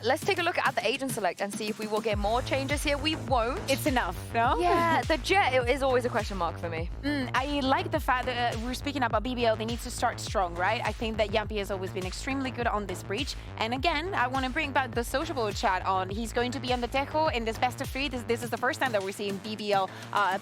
let's take a look at the agent select and see if we will get more changes here. We won't. It's enough, no? Yeah, the Jet is always a question mark for me. I like the fact that we're speaking about BBL. They need to start strong, right? I think that Yampi has always been extremely good on this breach. And again, I want to bring back the sociable chat on. He's going to be on the Tejo in this best of 3. This is the first time that we're seeing BBL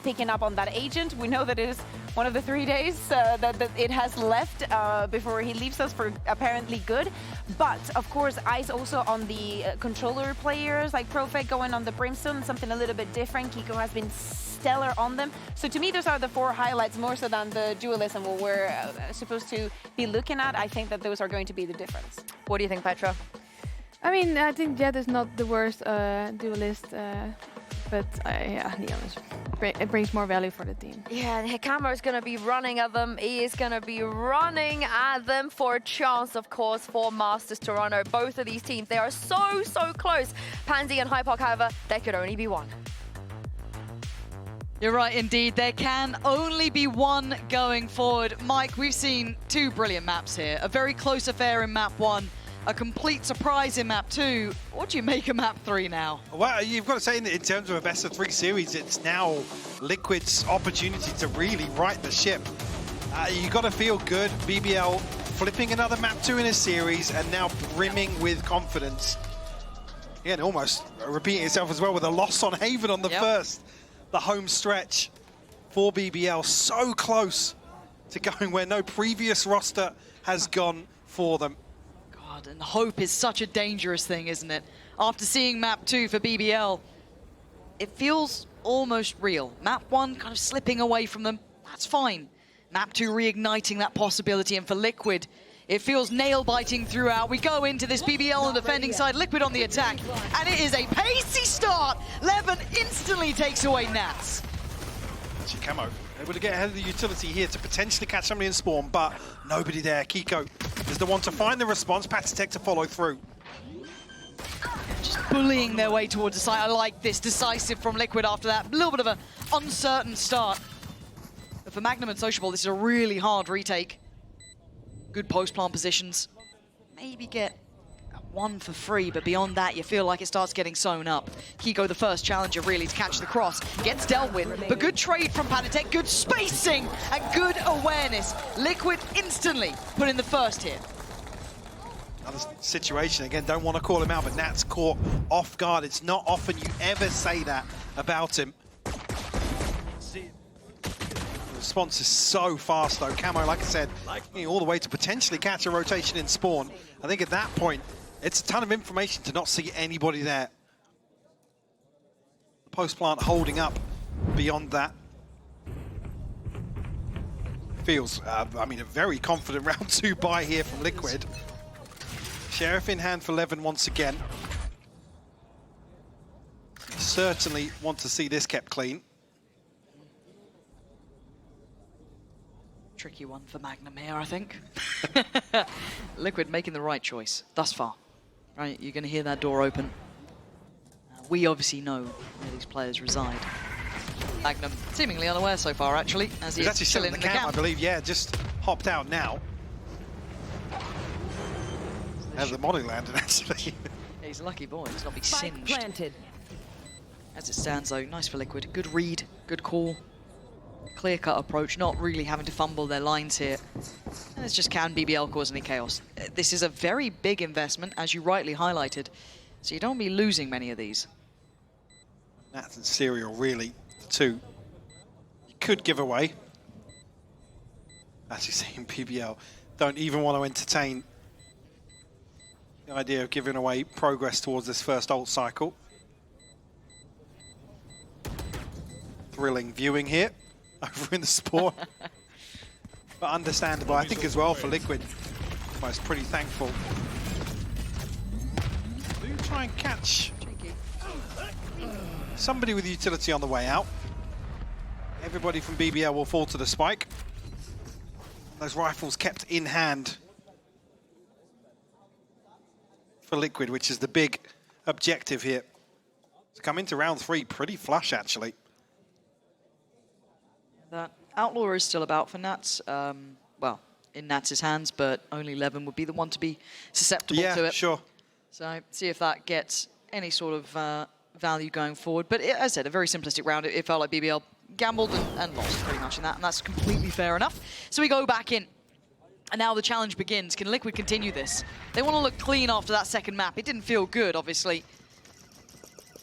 picking up on that agent. We know that it is one of the 3 days that it has left before he leaves us for apparently good. But of course, eyes also on the controller players like Profect going on the Brimstone, something a little bit different. Kiko has been stellar on them. So to me, those are the 4 highlights more so than the dualism what we're supposed to be looking at. I think that those are going to be the difference. What do you think, Petra? I mean, I think Jet is not the worst duelist, but yeah, Neon is, it brings more value for the team. Yeah, Hikamo is going to be running at them. He is going to be running at them for a chance, of course, for Masters Toronto. Both of these teams, they are so, so close. Pansy and Hypoc, however, there could only be one. You're right, indeed. There can only be one going forward. Mike, we've seen 2 brilliant maps here. A very close affair in map 1. A complete surprise in map 2. What do you make of map 3 now? Well, you've got to say in terms of a best of 3 series, it's now Liquid's opportunity to really right the ship. You've got to feel good. BBL flipping another map 2 in a series and now brimming with confidence. Again, almost repeating itself as well with a loss on Haven on the first. The home stretch for BBL, so close to going where no previous roster has gone for them. And hope is such a dangerous thing, isn't it? After seeing map 2 for BBL, it feels almost real. Map 1 kind of slipping away from them, that's fine. Map 2 reigniting that possibility, and for Liquid, it feels nail-biting throughout. We go into this BBL on the defending side, Liquid on the attack, and it is a pacey start. Levin instantly takes away Nats. Chikamo able to get ahead of the utility here to potentially catch somebody in spawn, but nobody there. Kiko is the one to find the response, Patatech to follow through. Just bullying their way towards the site. I like this. Decisive from Liquid after that. A little bit of an uncertain start. But for Magnum and Sociable, this is a really hard retake. Good post-plant positions. Maybe get 1 for free, but beyond that, you feel like it starts getting sewn up. Kiko, the first challenger, really, to catch the cross. Gets dealt with, but good trade from Patatech, good spacing, and good awareness. Liquid instantly put in the first here. Another situation, again, don't want to call him out, but Nat's caught off guard. It's not often you ever say that about him. The response is so fast, though. Camo, like I said, all the way to potentially catch a rotation in spawn. I think at that point, it's a ton of information to not see anybody there. Post plant holding up beyond that. Feels, I mean, a very confident round 2 buy here from Liquid. Sheriff in hand for Levin once again. Certainly want to see this kept clean. Tricky one for Magnum here, I think. Liquid making the right choice thus far. Right, you're going to hear that door open. We obviously know where these players reside. Magnum seemingly unaware so far, actually, as he's actually still in the camp, I believe. Yeah, just hopped out now. As the molly landed, actually. Yeah, he's a lucky boy. He's not be singed. Planted. As it stands, though, nice for Liquid. Good read, good call. Clear-cut approach, not really having to fumble their lines here. And it's just, can BBL cause any chaos? This is a very big investment, as you rightly highlighted, so you don't be losing many of these. Nats and Serial, really, the 2 you could give away. As you see in BBL, don't even want to entertain the idea of giving away progress towards this first ult cycle. Thrilling viewing here. Over in the spawn. But understandable, I think, as well for Liquid. Almost pretty thankful. Do try and catch somebody with utility on the way out. Everybody from BBL will fall to the spike. Those rifles kept in hand for Liquid, which is the big objective here. To come into round 3 pretty flush, actually. That Outlaw is still about for Nats. Well, in Nats' hands, but only Levin would be the one to be susceptible to it. Yeah, sure. So see if that gets any sort of value going forward. But as I said, a very simplistic round. It felt like BBL gambled and lost pretty much in that, and that's completely fair enough. So we go back in. And now the challenge begins. Can Liquid continue this? They want to look clean after that second map. It didn't feel good, obviously.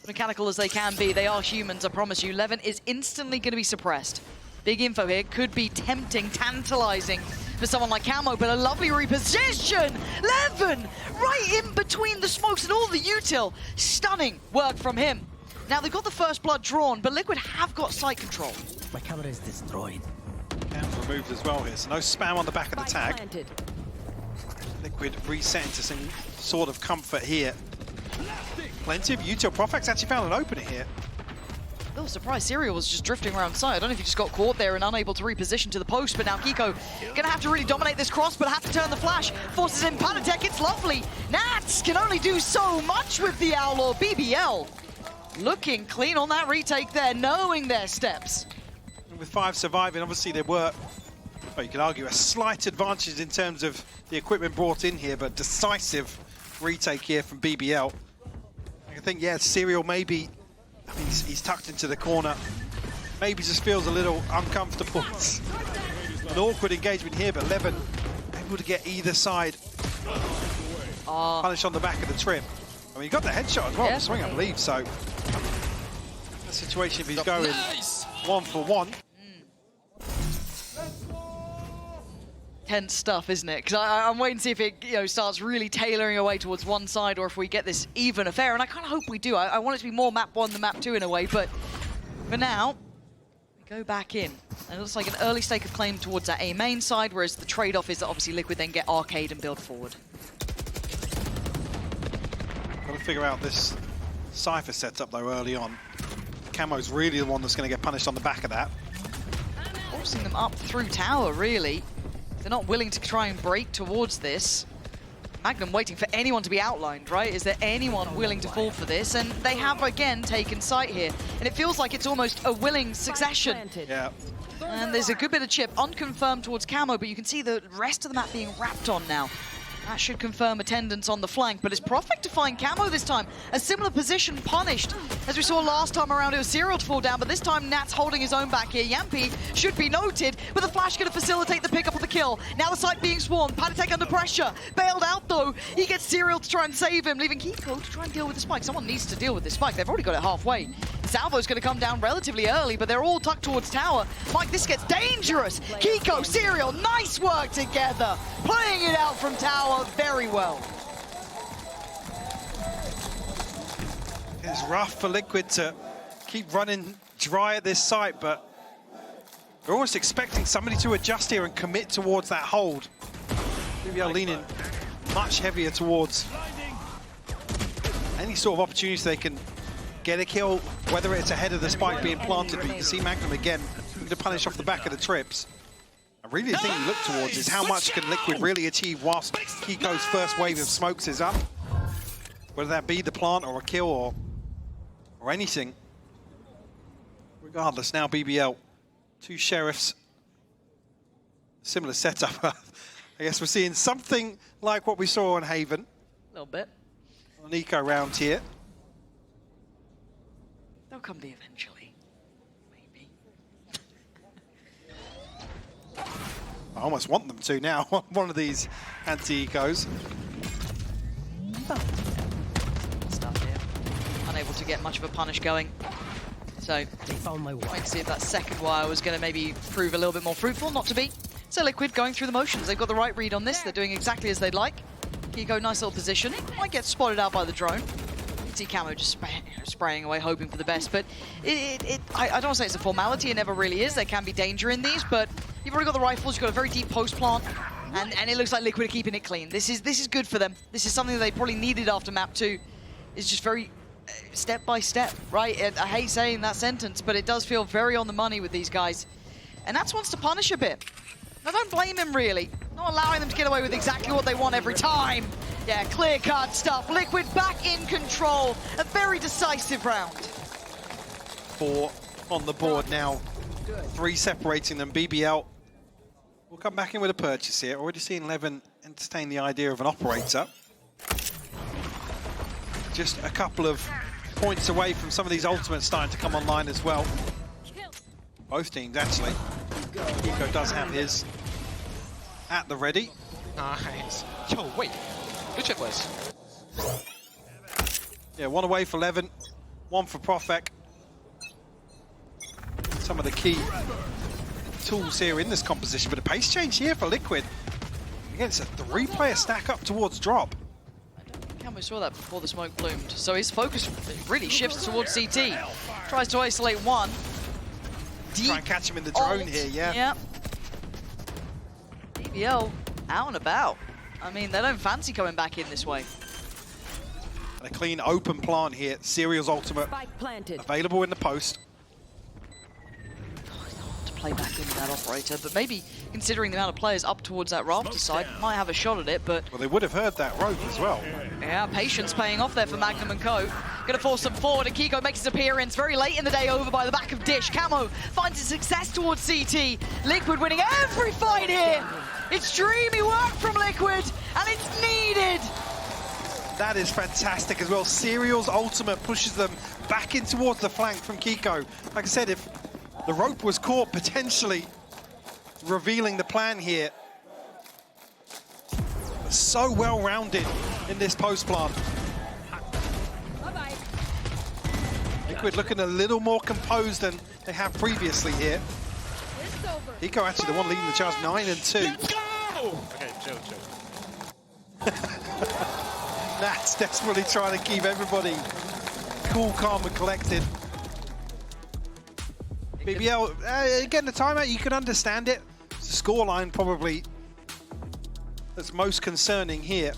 Mechanical as they can be, they are humans, I promise you. Levin is instantly going to be suppressed. Big info here. Could be tempting, tantalizing for someone like Camo, but a lovely reposition! Levin! Right in between the smokes and all the util. Stunning work from him. Now, they've got the first blood drawn, but Liquid have got site control. My camera is destroyed. Cam's removed as well here, so no spam on the back of the tag. Liquid resetting to some sort of comfort here. Plenty of util. Profex actually found an opening here. A little surprised Serial was just drifting around side. I don't know if he just got caught there and unable to reposition to the post, but now Kiko gonna have to really dominate this cross, but have to turn the flash. Forces in Panatek, it's lovely. Nats can only do so much with the Outlaw. BBL looking clean on that retake there, knowing their steps. And with 5 surviving, obviously there were, well, you could argue, a slight advantage in terms of the equipment brought in here, but decisive retake here from BBL. I think, yeah, Serial maybe, I mean, he's tucked into the corner. Maybe just feels a little uncomfortable. An awkward engagement here, but Levin able to get either side punished on the back of the trip. I mean, he got the headshot as well, the swing, I believe, so the situation if he's going 1 for 1. Tense stuff, isn't it? Because I'm waiting to see if it starts really tailoring away towards one side, or if we get this even affair, and I kind of hope we do. I want it to be more map 1 than map 2 in a way, but for now, we go back in. And it looks like an early stake of claim towards that A main side, whereas the trade-off is that obviously Liquid then get arcade and build forward. Got to figure out this Cypher setup though early on. Camo's really the one that's going to get punished on the back of that. Forcing them up through tower, really. They're not willing to try and break towards this. Magnum waiting for anyone to be outlined, right? Is there anyone willing to fall for this? And they have, again, taken sight here. And it feels like it's almost a willing succession. Yeah. And there's a good bit of chip, unconfirmed towards Camo, but you can see the rest of the map being wrapped on now. That should confirm attendance on the flank, but it's Profect to find Camo this time. A similar position punished. As we saw last time around, it was Serial to fall down, but this time Nat's holding his own back here. Yampi should be noted, but the flash going to facilitate the pickup of the kill. Now the site being swarmed, Panatek under pressure. Bailed out though. He gets Serial to try and save him, leaving Kiko to try and deal with the spike. Someone needs to deal with this spike. They've already got it halfway. Salvo's going to come down relatively early, but they're all tucked towards tower. Mike, this gets dangerous. Kiko, Serial, nice work together. Playing it out from tower very well. It's rough for Liquid to keep running dry at this site, but we're almost expecting somebody to adjust here and commit towards that hold. BBL leaning much heavier towards any sort of opportunities they can get a kill, whether it's ahead of the spike being planted, but you can see Magnum again to punish off the back of the trips. And really the thing you look towards is how much can Liquid really achieve whilst Kiko's first wave of smokes is up. Whether that be the plant or a kill or anything. Regardless, now BBL, 2 Sheriffs, similar setup. I guess we're seeing something like what we saw on Haven. A little bit. On Eco round here. They'll come to eventually. Maybe. I almost want them to now, one of these anti-ecos. Stuff here. Unable to get much of a punish going. So, They found my wait to see if that second wire was going to maybe prove a little bit more fruitful. Not to be. So Liquid going through the motions. They've got the right read on this. They're doing exactly as they'd like. Kiko, nice little position. Might get spotted out by the drone. See Camo just spraying away, hoping for the best. But I don't want to say it's a formality. It never really is. There can be danger in these, but you've already got the rifles. You've got a very deep post plant, and it looks like Liquid are keeping it clean. This is good for them. This is something that they probably needed after map 2. It's just very step by step, right? And I hate saying that sentence, but it does feel very on the money with these guys. And Nats wants to punish a bit. I don't blame him, really. Not allowing them to get away with exactly what they want every time. Yeah, clear-cut stuff. Liquid back in control. A very decisive round. 4 on the board now. 3 separating them. BBL will come back in with a purchase here. Already seeing Levin entertain the idea of an operator. just a couple of points away from some of these ultimates starting to come online as well. Both teams, actually. Kiko does have his at the ready. Nice. Yo, wait. Good shit, boys. Yeah, one away for Levin, one for Profek. Some of the key tools here in this composition, but a pace change here for Liquid. Again, it's a 3-player stack up towards drop. We saw that before the smoke bloomed. So his focus really shifts towards CT. Tries to isolate one. Try and catch him in the drone here, yeah. Yep. BBL out and about. I mean, they don't fancy coming back in this way. And a clean open plant here. Serial's ultimate available in the post. To play back into that operator, but maybe considering the amount of players up towards that rafter side, might have a shot at it, but... Well, they would have heard that rope as well. Yeah, patience paying off there for Magnum and Co. Gonna force them forward, and Kiko makes his appearance very late in the day over by the back of Dish. Camo finds his success towards CT. Liquid winning every fight here. It's dreamy work from Liquid, and it's needed. That is fantastic as well. Serial's ultimate pushes them back in towards the flank from Kiko. Like I said, if the rope was caught, potentially revealing the plan here. So well-rounded in this post plant. Liquid looking a little more composed than they have previously here. Kiko actually the one leading the charge, 9 and 2. Let's go! Okay, chill. That's desperately trying to keep everybody cool, calm, and collected. BBL, again, the timeout, you can understand it. It's the scoreline probably that's most concerning here.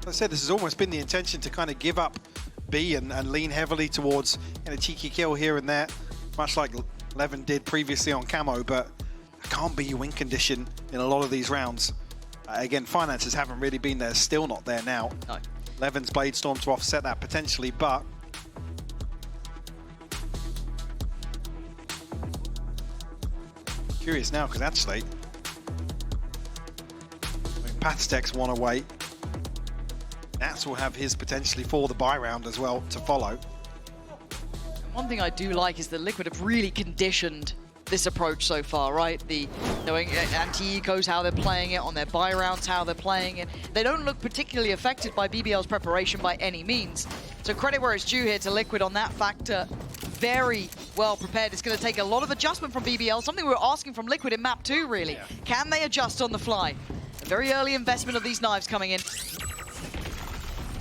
As I said, this has almost been the intention to kind of give up B and lean heavily towards a cheeky kill here and there, much like Levin did previously on Camo, but it can't be your win condition in a lot of these rounds. Again, finances haven't really been there, still not there now. No. Levin's Blade Storm to offset that potentially, but curious now, because actually, Patstek's one away. Nats will have his potentially for the buy round as well to follow. One thing I do like is that Liquid have really conditioned this approach so far, right? The knowing anti-ecos, how they're playing it, on their buy rounds, how they're playing it. They don't look particularly affected by BBL's preparation by any means. So credit where it's due here to Liquid on that factor. Very well prepared. It's going to take a lot of adjustment from BBL, something we were asking from Liquid in map 2, really. Yeah. Can they adjust on the fly? A very early investment of these knives coming in.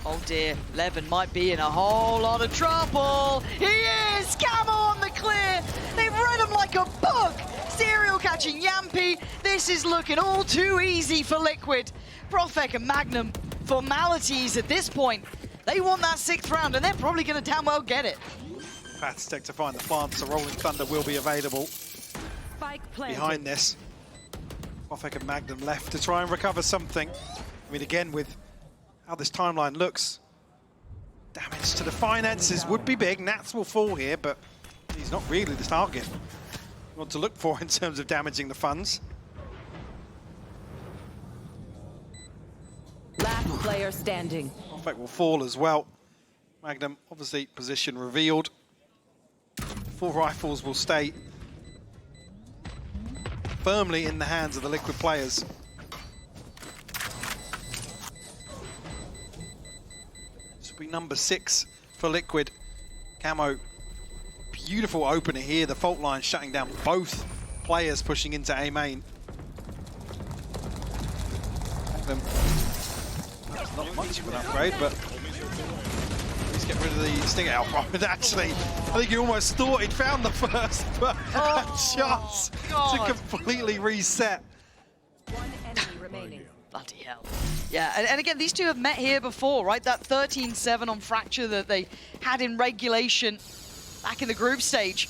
Oh dear, Levin might be in a whole lot of trouble. He is! Camo on the clear! They've read him like a book! Serial catching Yampy. This is looking all too easy for Liquid. Profek and Magnum, formalities at this point. They want that 6th round, and they're probably going to damn well get it. Patstek to find the plant, so Rolling Thunder will be available behind this. Profek and Magnum left to try and recover something. I mean, again, with how this timeline looks, damage to the finances would be big. Nats will fall here, but he's not really the target you want to look for in terms of damaging the funds. Last player standing. Profek will fall as well. Magnum, obviously, position revealed. 4 rifles will stay firmly in the hands of the Liquid players. This will be number 6 for Liquid. Camo, beautiful opener here. The fault line shutting down both players pushing into A main. Not much of an upgrade, but let's get rid of the Stinger Alpha. But actually, I think he almost thought he'd found the first, but a chance to completely reset. One enemy remaining. Bloody hell. Yeah, and again, these two have met here before, right? That 13-7 on Fracture that they had in regulation back in the group stage.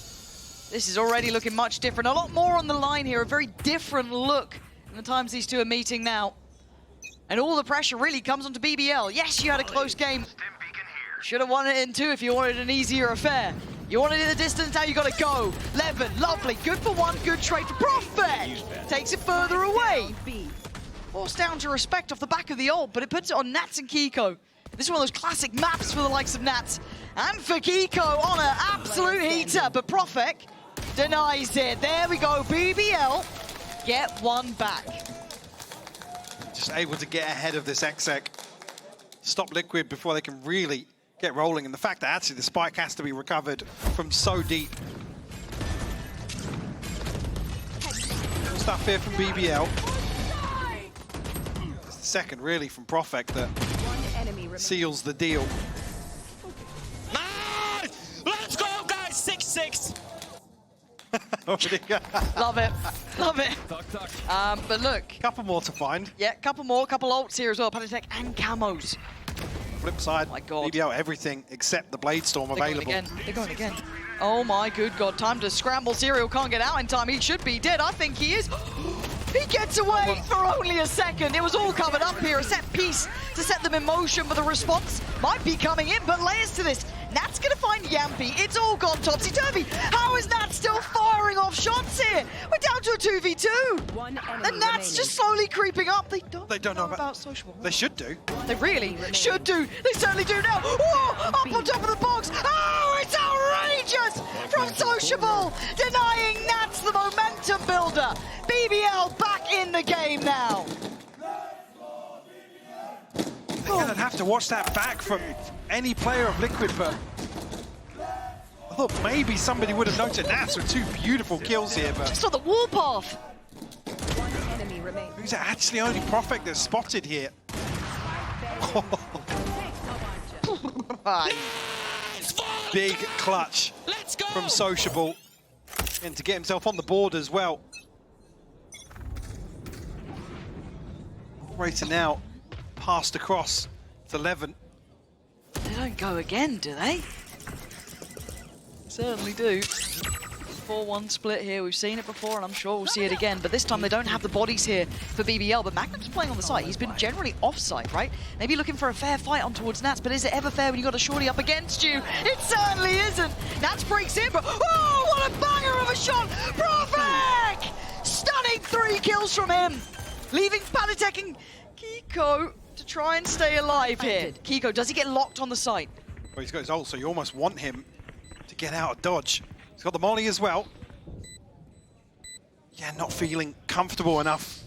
This is already looking much different. A lot more on the line here, a very different look in the times these two are meeting now. And all the pressure really comes onto BBL. Yes, you had a close game. Should have won it in 2 if you wanted an easier affair. You wanted it in the distance, now you got to go. Levin, lovely. Good for 1, good trade for Profek. Takes it further away. forced down to respect off the back of the ult, but it puts it on Nats and Kiko. This is one of those classic maps for the likes of Nats. And for Kiko on an absolute heater, but Profek denies it. There we go, BBL, get one back. Just able to get ahead of this exec. Stop Liquid before they can really get rolling. And the fact that actually the spike has to be recovered from so deep. Stuff here from BBL. It's the second really from Profek that seals the deal. Nice! Let's go, guys! 6-6. Love it, love it. But look. Couple more to find. Yeah, couple ults here as well, Panatek and camos. Flip side, My God. BBL everything except the Blade Storm available. They're going again. Oh my good God, time to scramble. Serial can't get out in time. He should be dead. I think he is. He gets away for only a second. It was all covered up here. A set piece to set them in motion, but the response might be coming in. But layers to this. Nat's going to find Yampy. It's all gone topsy-turvy. How is Nat still firing off shots here? We're down to a 2v2. The Nat's just slowly creeping up. They don't know about Sociable. They should do. They really should do. They certainly do now. Whoa, up on top of the box. Oh, it's outrageous from Sociable. Denying Nats the momentum builder. BBL back in the game now. They're going to have to watch that back from any player of Liquid, but I thought maybe somebody would have noted Nats with two beautiful kills here, but Just on the warpath. who's actually only Profek that's spotted here? Big clutch Let's go! from Sociable, and to get himself on the board as well. Operator now passed across to 11. They don't go again, do they? Certainly do. 4-1 split here. We've seen it before, and I'm sure we'll see it again. But this time they don't have the bodies here for BBL. But Magnum's playing on the site. He's been generally off-site, right? Maybe looking for a fair fight on towards Nats. But is it ever fair when you've got a shorty up against you? It certainly isn't. Nats breaks in, but oh, what a banger of a shot! Profek! Stunning 3 kills from him, leaving Panatek and Kiko to try and stay alive here. Kiko, does he get locked on the site? Well, he's got his ult, so you almost want him to get out of dodge. He's got the molly as well. Yeah, not feeling comfortable enough.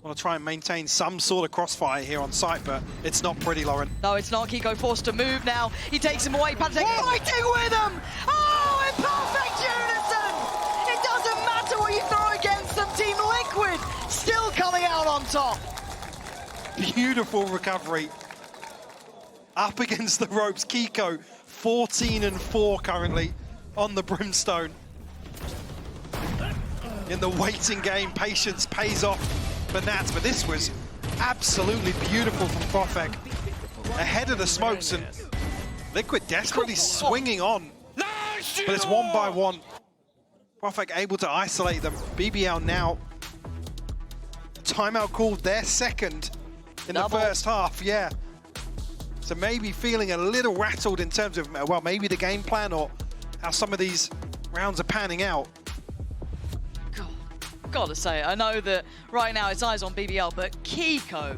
Want to try and maintain some sort of crossfire here on site, but it's not pretty, Lauren. No, it's not. Kiko forced to move now. He takes him away. Panatek fighting with him! Oh, in perfect unison! It doesn't matter what you throw against them. Team Liquid still coming out on top. Beautiful recovery. Up against the ropes. Kiko, 14-4 currently on the Brimstone. In the waiting game, patience pays off for Nats, but this was absolutely beautiful from Profek. Ahead of the smokes, and Liquid desperately swinging on. But it's one by one. Profek able to isolate them. BBL now. Timeout called their second in the first half, yeah. So maybe feeling a little rattled in terms of, well, maybe the game plan or how some of these rounds are panning out. Gotta say, I know that right now it's eyes on BBL, but Kiko,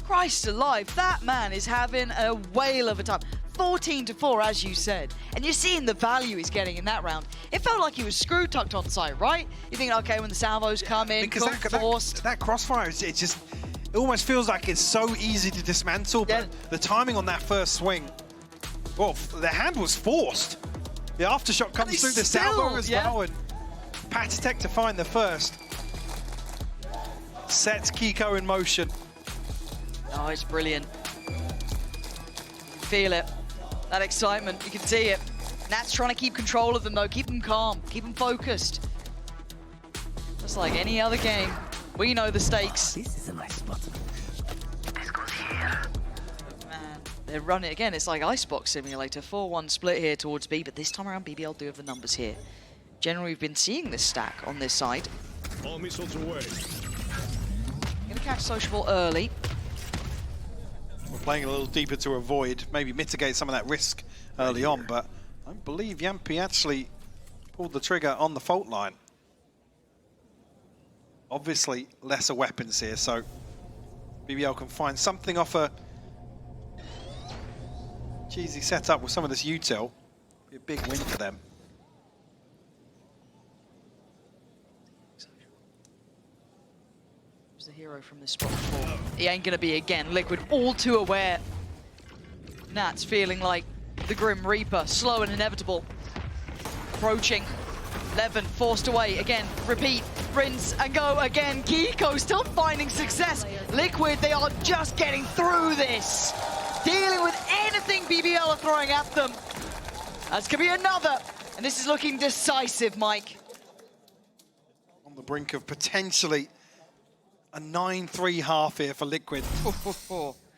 Christ alive, that man is having a whale of a time. 14-4, as you said, and you're seeing the value he's getting in that round. It felt like he was screw tucked on site, right? You think, okay, when the salvos come in, because that crossfire, it almost feels like it's so easy to dismantle, but the timing on that first swing, well, the hand was forced. The aftershock comes through the salvo as well, and Patatek to find the first. Sets Kiko in motion. Oh, it's brilliant. Feel it. That excitement, you can see it. Nat's trying to keep control of them though, keep them calm, keep them focused. Just like any other game, we know the stakes. This is a nice spot. Man, they're running again, it's like Icebox Simulator. 4-1 split here towards B, but this time around BBL do have the numbers here. Generally, we've been seeing this stack on this side. All missiles away. Gonna catch Sociable early. We're playing a little deeper to avoid, maybe mitigate some of that risk early on, but I believe Yampy actually pulled the trigger on the fault line. Obviously, lesser weapons here, so BBL can find something off a cheesy setup with some of this util. Be a big win for them. He's the hero from this spot before. He ain't gonna be again. Liquid all too aware. Nats feeling like the Grim Reaper, slow and inevitable. Approaching. Levin forced away again. Repeat, rinse and go again. Kiko still finding success. Liquid, they are just getting through this. Dealing with anything BBL are throwing at them. That's gonna be another. And this is looking decisive, Mike. On the brink of potentially a 9-3 half here for Liquid.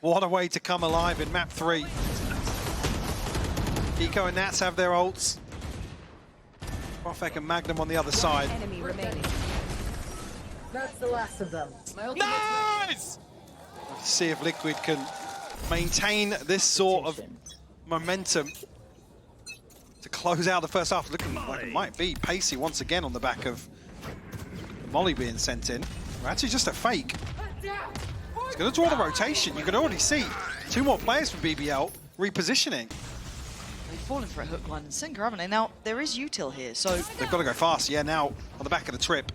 What a way to come alive in map 3. Kiko and Nats have their ults. Profek and Magnum on the other side. Enemy remaining. That's the last of them. Nice! Let's see if Liquid can maintain this sort of momentum to close out the first half. Looking like it might be pacey once again on the back of Molly being sent in. Or actually just a fake. It's going to draw the rotation. You can already see 2 more players from BBL repositioning. They've fallen for a hook, line, and sinker, haven't they? Now, there is util here, so... They've got to go fast, yeah, now on the back of the trip.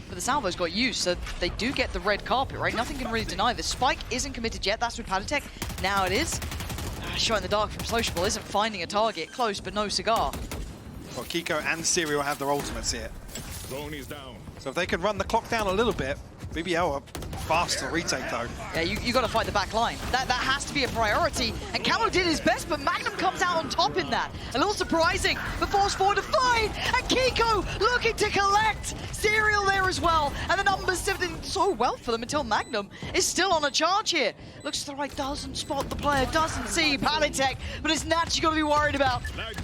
But the salvo's got used, so they do get the red carpet, right? Nothing can really deny this. Spike isn't committed yet, that's with Padatech. Now it is. Shot in the dark from Sociable isn't finding a target. Close, but no cigar. Well, Kiko and Serial have their ultimates here. Zone is down. So if they can run the clock down a little bit, BBL are fast to retake though. Yeah, you got to fight the back line. That has to be a priority. And Camo did his best, but Magnum comes out on top in that. A little surprising, but forced forward to find. And Kiko looking to collect. Serial there as well. And the numbers sifting so well for them until Magnum is still on a charge here. Looks to the right, doesn't spot the player, doesn't see Palatech, but it's Nats you got to be worried about.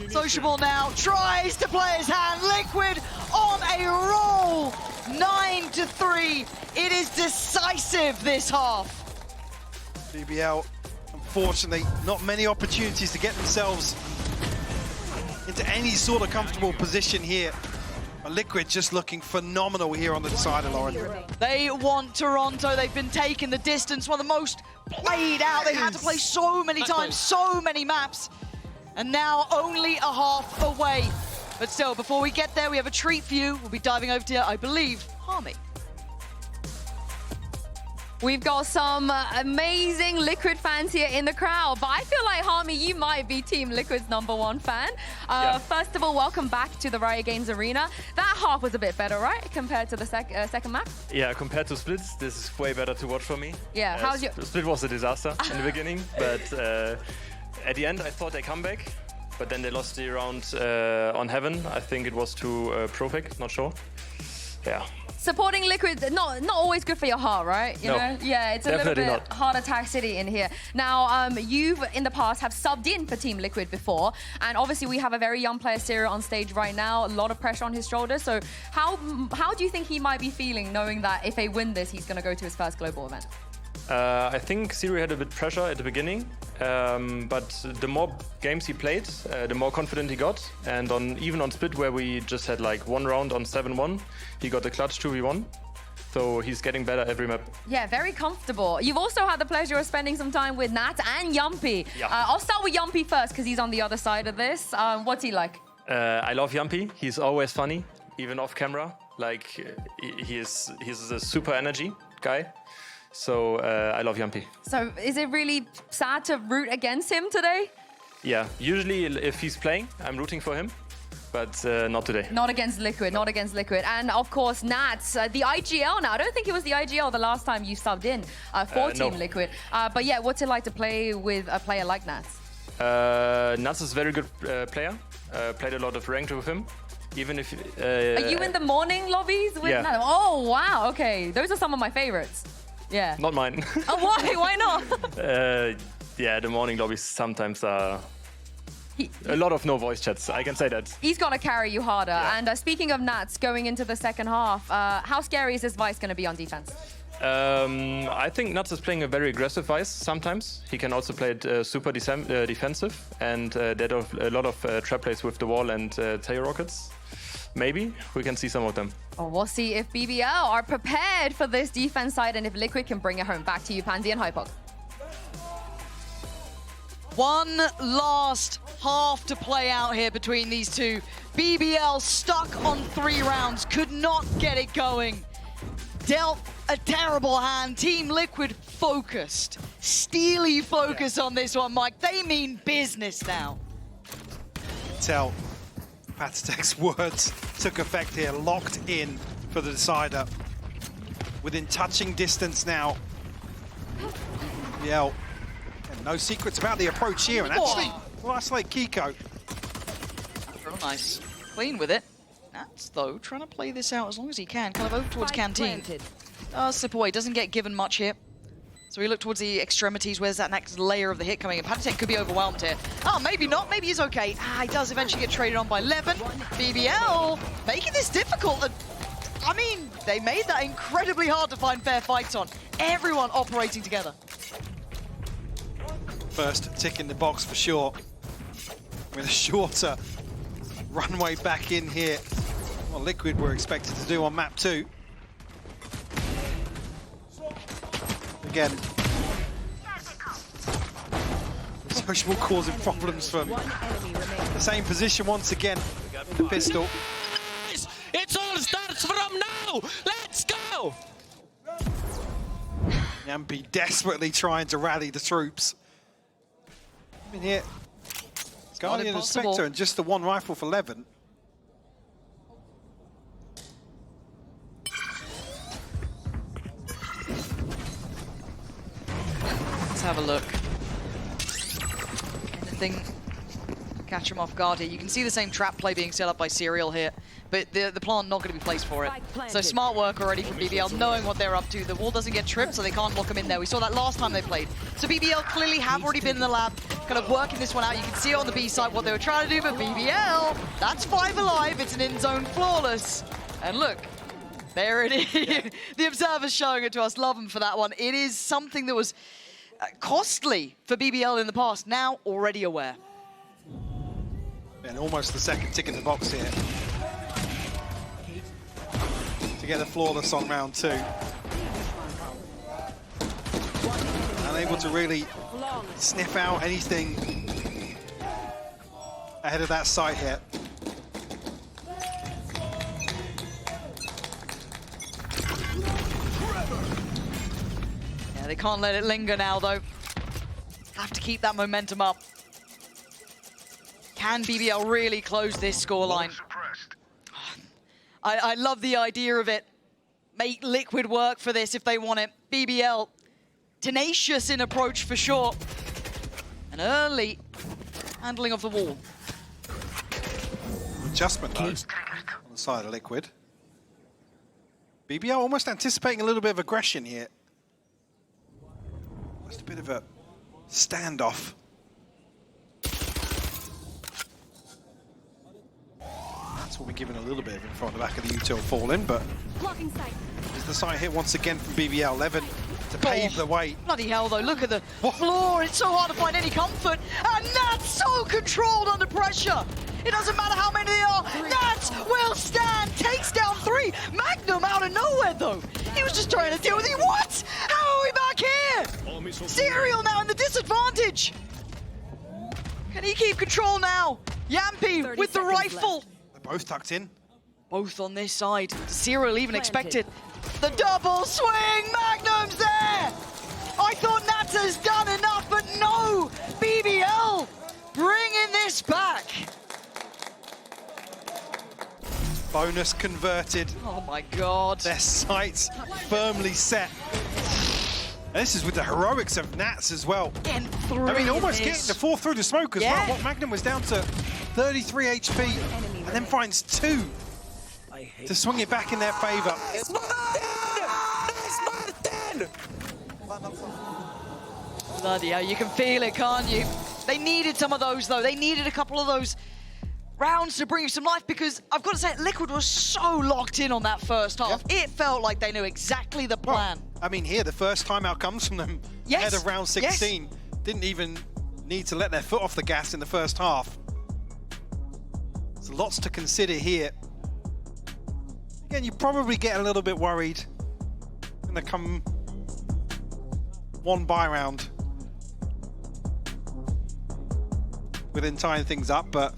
Sociable now tries to play his hand. Liquid on a roll. 9-3. It is decisive this half. BBL, unfortunately, not many opportunities to get themselves into any sort of comfortable position here. But Liquid just looking phenomenal here on the side of Lauren. They want Toronto. They've been taking the distance. One of the most played out. They had to play so many times, so many maps. And now only a half away. But still, before we get there, we have a treat for you. We'll be diving over to, I believe, Harmy. We've got some amazing Liquid fans here in the crowd, but I feel like, Harmy, you might be Team Liquid's #1 fan. First of all, welcome back to the Riot Games Arena. That half was a bit better, right, compared to the second map? Yeah, compared to Splits, this is way better to watch for me. Yeah, how's your... Split was a disaster in the beginning, but at the end I thought they come back, but then they lost the round on Heaven. I think it was to Profek, not sure. Yeah. Supporting Liquid, not always good for your heart, right? You know? Yeah, it's a little bit not. heart attack city in here. Now, you've in the past have subbed in for Team Liquid before, and obviously we have a very young player, Serial, on stage right now. A lot of pressure on his shoulders. So how do you think he might be feeling, knowing that if they win this, he's going to go to his first global event? I think Siri had a bit pressure at the beginning, but the more games he played, the more confident he got. And even on Split, where we just had like 1 round on 7-1, he got the clutch 2v1. So he's getting better every map. Yeah, very comfortable. You've also had the pleasure of spending some time with Nat and Yumpy. Yeah. I'll start with Yumpy first, because he's on the other side of this. What's he like? I love Yumpy. He's always funny, even off camera. Like he's a super energy guy. So I love Yumpy. So is it really sad to root against him today? Yeah, usually if he's playing, I'm rooting for him, but not today. Not against Liquid, not against Liquid. And of course, Nats, the IGL now. I don't think it was the IGL the last time you subbed in for Team no. Liquid. But yeah, what's it like to play with a player like Nats? Nats is a very good player. Played a lot of ranked with him. Even if... Are you in the morning lobbies with Nats? Oh, wow, okay. Those are some of my favorites. Yeah. Not mine. Oh, why? Why not? Yeah, the morning lobbies sometimes are a lot of no voice chats. I can say that. He's got to carry you harder. Yeah. And speaking of Nats, going into the second half, how scary is this Vice going to be on defense? I think Nats is playing a very aggressive Vice sometimes. He can also play it super defensive, and there are a lot of trap plays with the wall and tail rockets. maybe we can see some of them. Well, we'll see if BBL are prepared for this defense side and if Liquid can bring it home. Back to you, Pansy and Hypok. One last half to play out here between these two. BBL stuck on 3 rounds, could not get it going. Dealt a terrible hand. Team Liquid focused. Steely focus on this one, Mike. They mean business now. Tell Patatek's words took effect here. Locked in for the decider. Within touching distance now. BBL. And no secrets about the approach here. And actually, well, isolate Kiko. Real nice. Clean with it. Nats, though, trying to play this out as long as he can. Kind of over towards Canteen. Slip away. Doesn't get given much here. So we look towards the extremities. Where's that next layer of the hit coming in? Patatek could be overwhelmed here. Oh, maybe not. Maybe he's okay. He does eventually get traded on by Levin. BBL making this difficult. I mean, they made that incredibly hard to find fair fights on. Everyone operating together. First tick in the box for sure. I mean, a shorter runway back in here. What Liquid were expected to do on map 2. Again, Sociable causing problems from the same position once again. The pistol. It all starts from now! Let's go! Yampi desperately trying to rally the troops. I mean here, Guardian and Spectre and just the one rifle for Levin. Let's have a look. Anything catch him off guard here. You can see the same trap play being set up by Serial here, but the plant not going to be placed for it. So smart work already from BBL, knowing what they're up to. The wall doesn't get tripped, so they can't lock him in there. We saw that last time they played. So BBL clearly have already been in the lab, kind of working this one out. You can see on the B side what they were trying to do, but BBL, that's 5 alive. It's an in-zone flawless. And look, there it is. The observer's showing it to us. Love them for that one. It is something that was costly for BBL in the past, now already aware. And almost the second tick in the box here. To get the flawless on round 2. Unable to really sniff out anything ahead of that site here. Yeah, they can't let it linger now, though. Have to keep that momentum up. Can BBL really close this scoreline? I love the idea of it. Make Liquid work for this if they want it. BBL, tenacious in approach for sure. An early handling of the wall. Adjustment though, on the side of Liquid. BBL almost anticipating a little bit of aggression here. Just a bit of a standoff. That's what we're giving a little bit of info on the back of the util falling, but there's the side hit once again from BBL. Levin to pave the way. Bloody hell though, look at the floor. It's so hard to find any comfort. And Nats so controlled under pressure. It doesn't matter how many they are. Nats will stand, takes down 3. Magnum out of nowhere though. He was just trying to deal with it. What? How are we back here? Serial now in the disadvantage. Can he keep control now? Yampi with the rifle. They're both tucked in. Both on this side. Serial even expected. The double swing. Magnum's there. I thought Nats has done enough, but no. BBL bringing this back. Bonus converted. Oh my God. Their sights firmly set. And this is with the heroics of Nats as well. Getting I mean, almost getting the 4 through the smoke as well. What Magnum was down to 33 HP and then finds 2 to swing it back in their favor. Bloody hell, you can feel it, can't you? They needed some of those though. They needed a couple of those rounds to bring you some life, because I've got to say, Liquid was so locked in on that first half. Yeah. It felt like they knew exactly the plan. Well, I mean, here, the first timeout comes from them ahead of round 16. Yes. Didn't even need to let their foot off the gas in the first half. There's lots to consider here Again, you probably get a little bit worried when they come one buy round within tying things up, but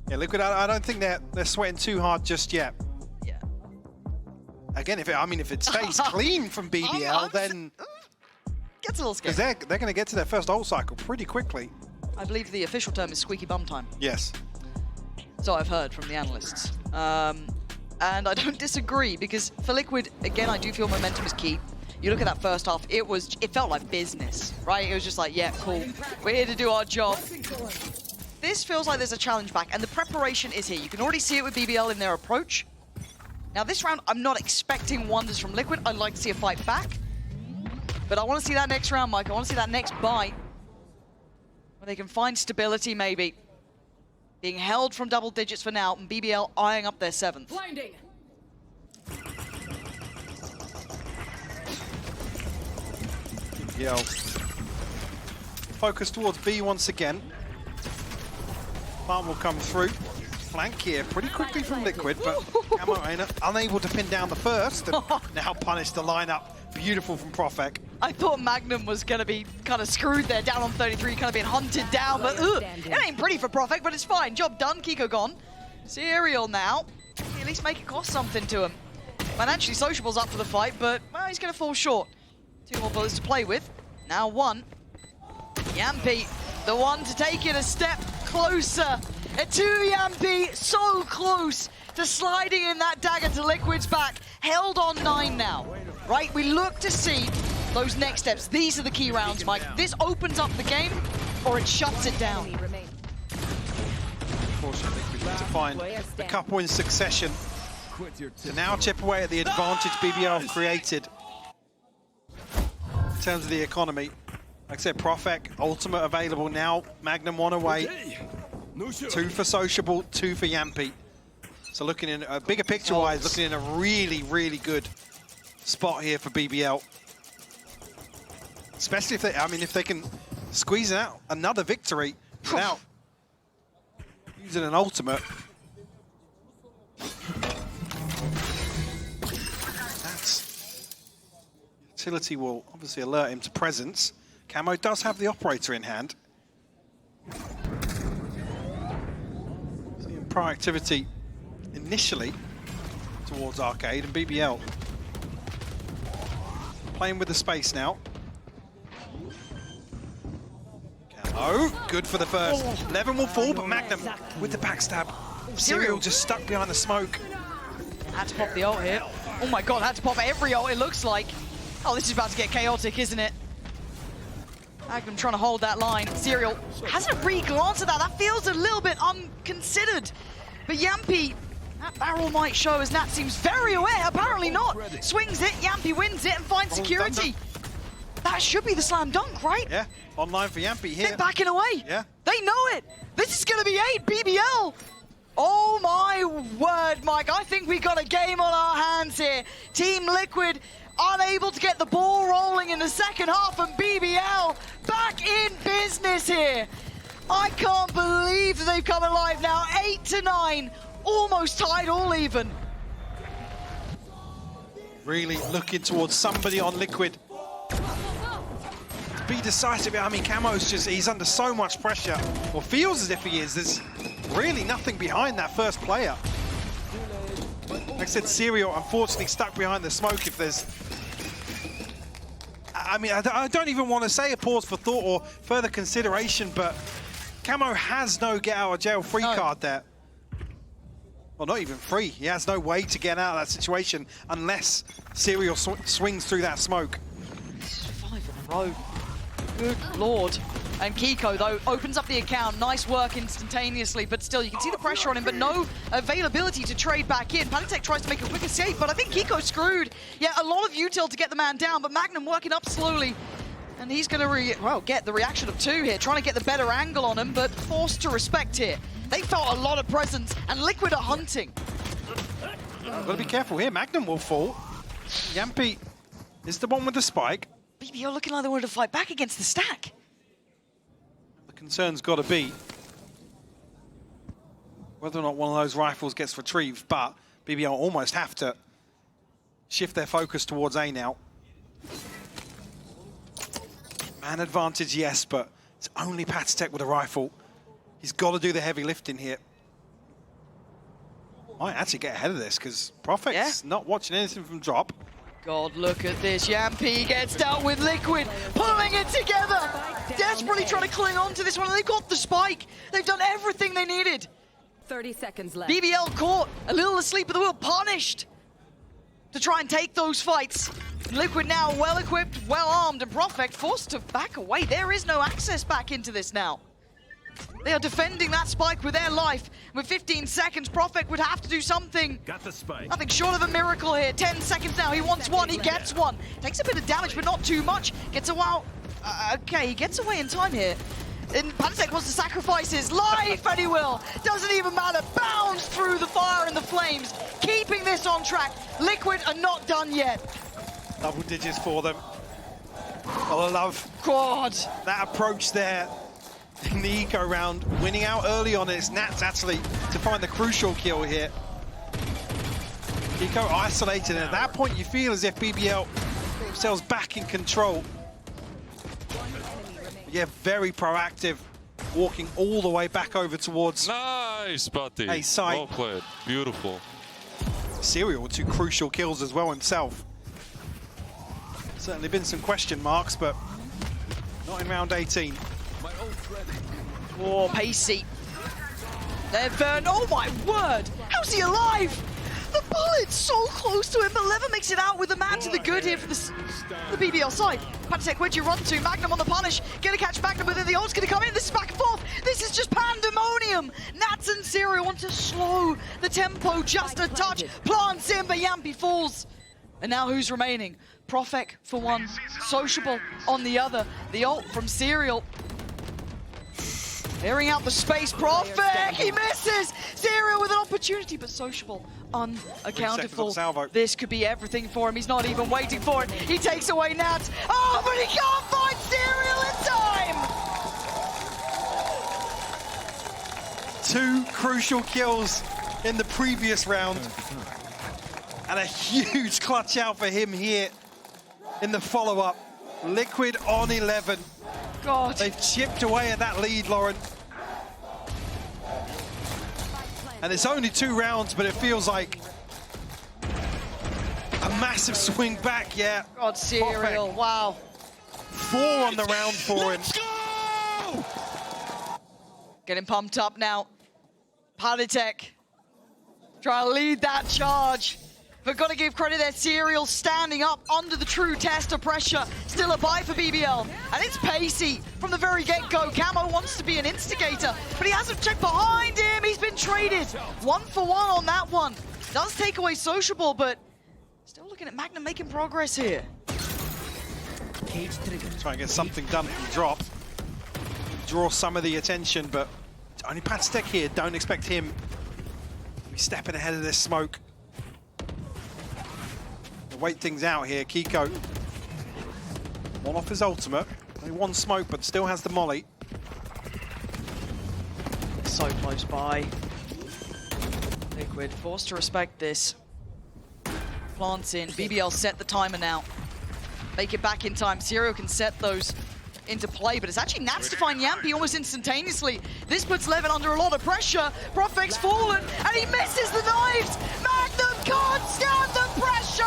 yeah, Liquid, I don't think they're sweating too hard just yet. Yeah. Again, if it stays clean from BBL, then gets a little scary. because they're going to get to their first ult cycle pretty quickly. I believe the official term is squeaky bum time. Yes. So I've heard from the analysts. And I don't disagree, because for Liquid, again, I do feel momentum is key. You look at that first half, it felt like business, right? It was just like, yeah, cool. We're here to do our job. This feels like there's a challenge back, and the preparation is here. You can already see it with BBL in their approach. Now this round, I'm not expecting wonders from Liquid. I'd like to see a fight back. But I want to see that next round, Mike. I want to see that next buy, where they can find stability, maybe. Being held from double digits for now, and BBL eyeing up their 7th. Blinding. Yo. Focus towards B once again. Plant will come through. Flank here pretty quickly from Liquid, but Camo unable to pin down the first, and now punish the lineup. Beautiful from Profek. I thought Magnum was going to be kind of screwed there, down on 33, kind of being hunted down, but it ain't pretty for Profek, but it's fine. Job done, Kiko gone. Serial now. At least make it cost something to him. Financially, Sociable's up for the fight, but well, he's going to fall short. 2 more bullets to play with. Now 1. Yampy, the one to take it a step closer. To Yampy, so close to sliding in that dagger to Liquid's back. Held on 9 now, right? We look to see those next steps. These are the key rounds, Mike. This opens up the game, or it shuts it down. Unfortunately, we need to find a couple in succession to now chip away at the advantage BBL have created in terms of the economy. Like I said, Profek, ultimate available now. Magnum 1 away. 2 for Sociable, 2 for Yampy. So looking in a bigger picture-wise, looking in a really, really good spot here for BBL. Especially if they can squeeze out another victory without using an ultimate. That's utility will obviously alert him to presence. Camo does have the operator in hand. Seeing proactivity initially towards Arcade, and BBL playing with the space now. Camo, good for the first. Levin will fall, but Magnum with the backstab. Serial just stuck behind the smoke. Had to pop the ult here. Oh my god, had to pop every ult, it looks like. Oh, this is about to get chaotic, isn't it? Magnum trying to hold that line. Serial hasn't re-glanced at that. That feels a little bit unconsidered. But Yampy, that barrel might show, as Nat seems very aware. Apparently not. Swings it, Yampy wins it and finds security. That should be the slam dunk, right? Yeah, online for Yampy here. They're backing away. Yeah. They know it. This is going to be 8 BBL. Oh my word, Mike. I think we got a game on our hands here. Team Liquid unable to get the ball rolling in the second half, and BBL back in business here. I can't believe that they've come alive now. 8-9, almost tied all even. Really looking towards somebody on Liquid. To be decisive, I mean, Camo's he's under so much pressure, or feels as if he is. There's really nothing behind that first player. Like I said, Serial unfortunately stuck behind the smoke. If there's, I mean, I don't even want to say a pause for thought or further consideration, but Camo has no get out of jail free card there. Well, not even free. He has no way to get out of that situation unless Serial swings through that smoke. 5 in a row. Good lord. And Kiko, though, opens up the account. Nice work instantaneously, but still, you can see the pressure on him, but no availability to trade back in. Panic tries to make a quick escape, but I think Kiko's screwed. Yeah, a lot of util to get the man down, but Magnum working up slowly. And he's going to get the reaction of 2 here, trying to get the better angle on him, but forced to respect here. They felt a lot of presence, and Liquid are hunting. Got to be careful here. Magnum will fall. Yampy is the one with the spike. BBL looking like they wanted to fight back against the stack. The concern's got to be whether or not one of those rifles gets retrieved, but BBL almost have to shift their focus towards A now. Man advantage, yes, but it's only Patitech with a rifle. He's got to do the heavy lifting here. Might actually get ahead of this because Profect's not watching anything from drop. God, look at this. Yampi gets dealt with Liquid, pulling it together. Desperately trying to cling on to this one, and they got the spike. They've done everything they needed. 30 seconds left. BBL caught, a little asleep at the wheel, punished to try and take those fights. Liquid now well-equipped, well-armed, and Profect forced to back away. There is no access back into this now. They are defending that spike with their life. With 15 seconds, Profect would have to do something. Got the spike. Nothing short of a miracle here. 10 seconds now, he wants one, he gets one. Takes a bit of damage, but not too much. Gets a wow. Okay, he gets away in time here. And Patitech wants to sacrifice his life, and he will. Doesn't even matter. Bounds through the fire and the flames, keeping this on track. Liquid are not done yet. Double digits for them. Gotta love God. that approach there in the eco round. Winning out early on it. It's Nats actually to find the crucial kill here. Eco isolated, and at that point you feel as if BBL themselves back in control. Yeah, very proactive, walking all the way back over towards Nice, buddy. A site. Well played. Beautiful. Serial with 2 crucial kills as well himself. Certainly been some question marks, but not in round 18. Oh, Pacey. They're burned. Oh my word! How's he alive? The bullet's so close to him, but Lever makes it out with a man to the good here for the BBL side. Patitech, where'd you run to? Magnum on the punish. Gonna catch Magnum, but then the ult's gonna come in. This is back and forth. This is just pandemonium. Nats and Serial want to slow the tempo just a touch. Plants in, but Yampi falls. And now who's remaining? Profec for one, Sociable on the other. The ult from Serial. Clearing out the space, Profec, he misses! Serial with an opportunity, but Sociable unaccounted for. This could be everything for him. He's not even waiting for it. He takes away Nats. Oh, but he can't find Serial in time! 2 crucial kills in the previous round. And a huge clutch out for him here in the follow-up. Liquid on 11. God. They've chipped away at that lead, Lauren. And it's only 2 rounds, but it feels like a massive swing back, yeah. God, Serial, wow. 4 on the round for him. Go! Getting pumped up now. Patitech trying to lead that charge. But got to give credit there, Serial standing up under the true test of pressure. Still a buy for BBL. And it's Pacey from the very get-go. Camo wants to be an instigator, but he hasn't checked behind him. He's been traded. 1 for 1 on that one. Does take away Sociable, but still looking at Magnum making progress here. Try and get something done from drop. Draw some of the attention, but it's only Patitech here. Don't expect him to be stepping ahead of this smoke. Wait things out here. Kiko, one off his ultimate. Only 1 smoke, but still has the molly. So close by. Liquid forced to respect this. Plants in. BBL set the timer now. Make it back in time. Serial can set those into play, but it's actually Nats to find Yampi almost instantaneously. This puts Levin under a lot of pressure. Profect's fallen, and he misses the knives! Magnum can't stand the pressure!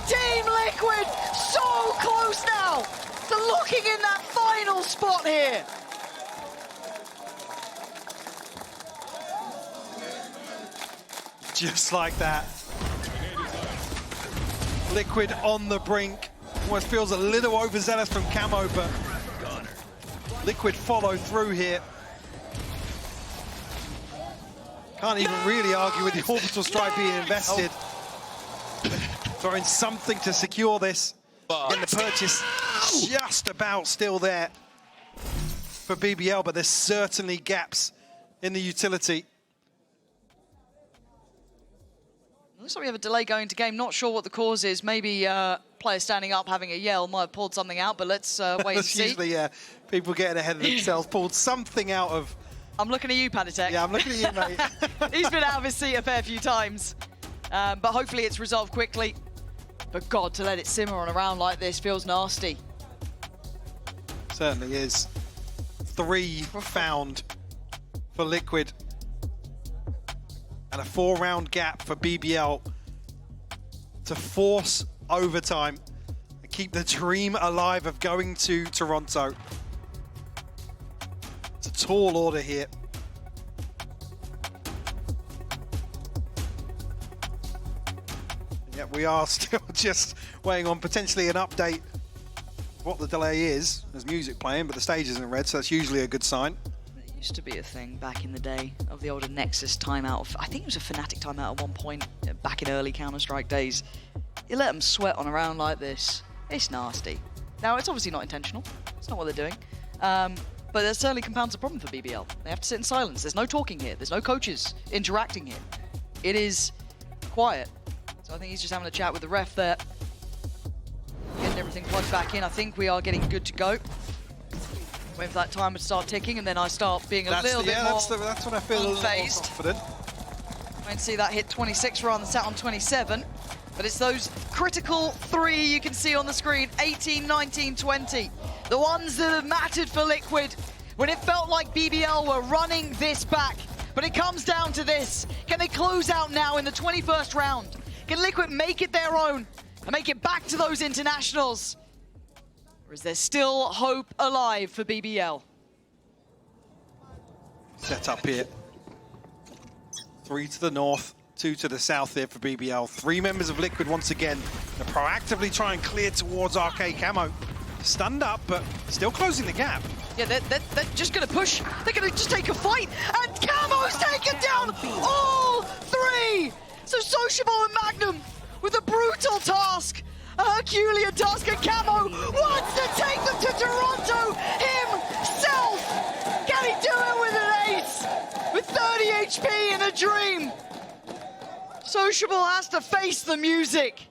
Team Liquid so close now to locking in that final spot here. Just like that. Liquid on the brink. Almost feels a little overzealous from Camo, but Liquid follow through here. Can't even really argue with the orbital strike being invested. Throwing something to secure this. Getting the purchase just about still there for BBL, but there's certainly gaps in the utility. Looks like we have a delay going to game. Not sure what the cause is. Maybe player standing up having a yell might have pulled something out, but let's wait and see. Usually, yeah, people getting ahead of themselves, pulled something out of I'm looking at you, Panatek. Yeah, I'm looking at you, mate. He's been out of his seat a fair few times. But hopefully it's resolved quickly. But God, to let it simmer on a round like this feels nasty. Certainly is. 3 found for Liquid. And a 4-round gap for BBL to force overtime and keep the dream alive of going to Toronto. It's a tall order here. Yeah, we are still just waiting on potentially an update of what the delay is. There's music playing, but the stage isn't red, so that's usually a good sign. It used to be a thing back in the day of the older Nexus timeout. I think it was a Fnatic timeout at one point back in early Counter-Strike days. You let them sweat on a round like this. It's nasty. Now, it's obviously not intentional. It's not what they're doing. But that certainly compounds a problem for BBL. They have to sit in silence. There's no talking here. There's no coaches interacting here. It is quiet. So I think he's just having a chat with the ref there. Getting everything plugged back in. I think we are getting good to go. Waiting for that timer to start ticking, and then I start being a little bit more that's when I feel a little more unfazed. confident. Wait to see that hit 26 rather than sat on 27. But it's those critical 3 you can see on the screen, 18, 19, 20. The ones that have mattered for Liquid when it felt like BBL were running this back. But it comes down to this. Can they close out now in the 21st round? Can Liquid make it their own and make it back to those internationals? Or is there still hope alive for BBL? Set up here. 3 to the north, 2 to the south here for BBL. 3 members of Liquid once again. They're proactively trying to clear towards Arcade Camo. Stunned up, but still closing the gap. Yeah, they're just going to push. They're going to just take a fight. And Camo's taken down all 3. So Sociable and Magnum with a brutal task. A Herculean task, and Camo wants to take them to Toronto himself. Can he do it with an ace? With 30 HP and a dream. Sociable has to face the music.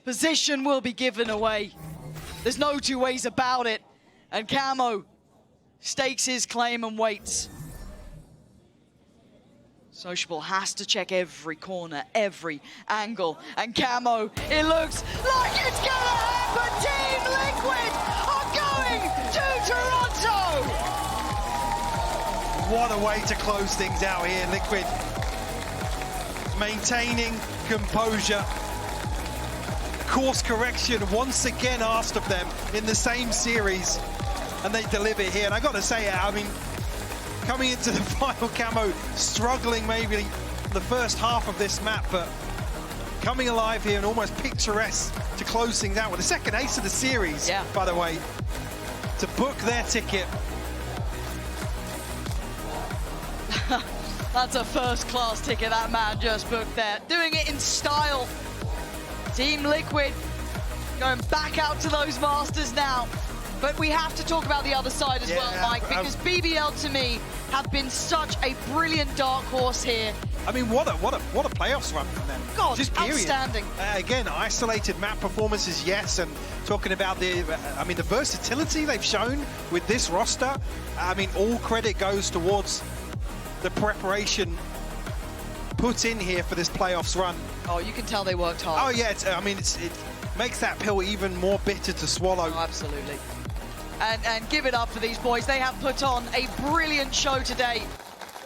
Position will be given away. There's no 2 ways about it. And Camo stakes his claim and waits. Sociable has to check every corner, every angle. And Camo, it looks like it's gonna happen! Team Liquid are going to Toronto! What a way to close things out here, Liquid. Maintaining composure. Course correction once again asked of them in the same series, and they deliver here. And I got to say, I mean, coming into the final, Camo struggling maybe the first half of this map, but coming alive here and almost picturesque to close things out with the second ace of the series, by the way, to book their ticket. That's a first-class ticket that man just booked there. Doing it in style. Team Liquid going back out to those Masters now. But we have to talk about the other side as well, Mike, because BBL to me have been such a brilliant dark horse here. I mean, what a playoffs run from them. God, just period. outstanding. Again, isolated map performances, yes, and talking about the versatility they've shown with this roster. I mean, all credit goes towards the preparation put in here for this playoffs run. Oh, you can tell they worked hard. Oh yeah, it makes that pill even more bitter to swallow. Oh, absolutely. And give it up for these boys. They have put on a brilliant show today.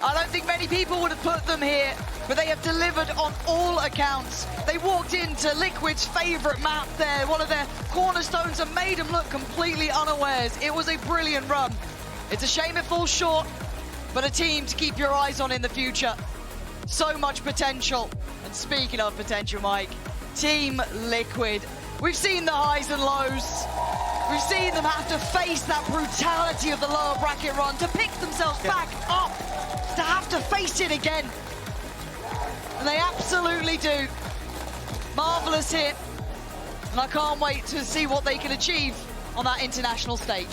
I don't think many people would have put them here, but they have delivered on all accounts. They walked into Liquid's favorite map there, one of their cornerstones, and made them look completely unawares. It was a brilliant run. It's a shame it falls short, but a team to keep your eyes on in the future. So much potential. And speaking of potential, Mike, Team Liquid. We've seen the highs and lows. We've seen them have to face that brutality of the lower bracket run to pick themselves back up, to have to face it again. And they absolutely do. Marvelous hit. And I can't wait to see what they can achieve on that international stage.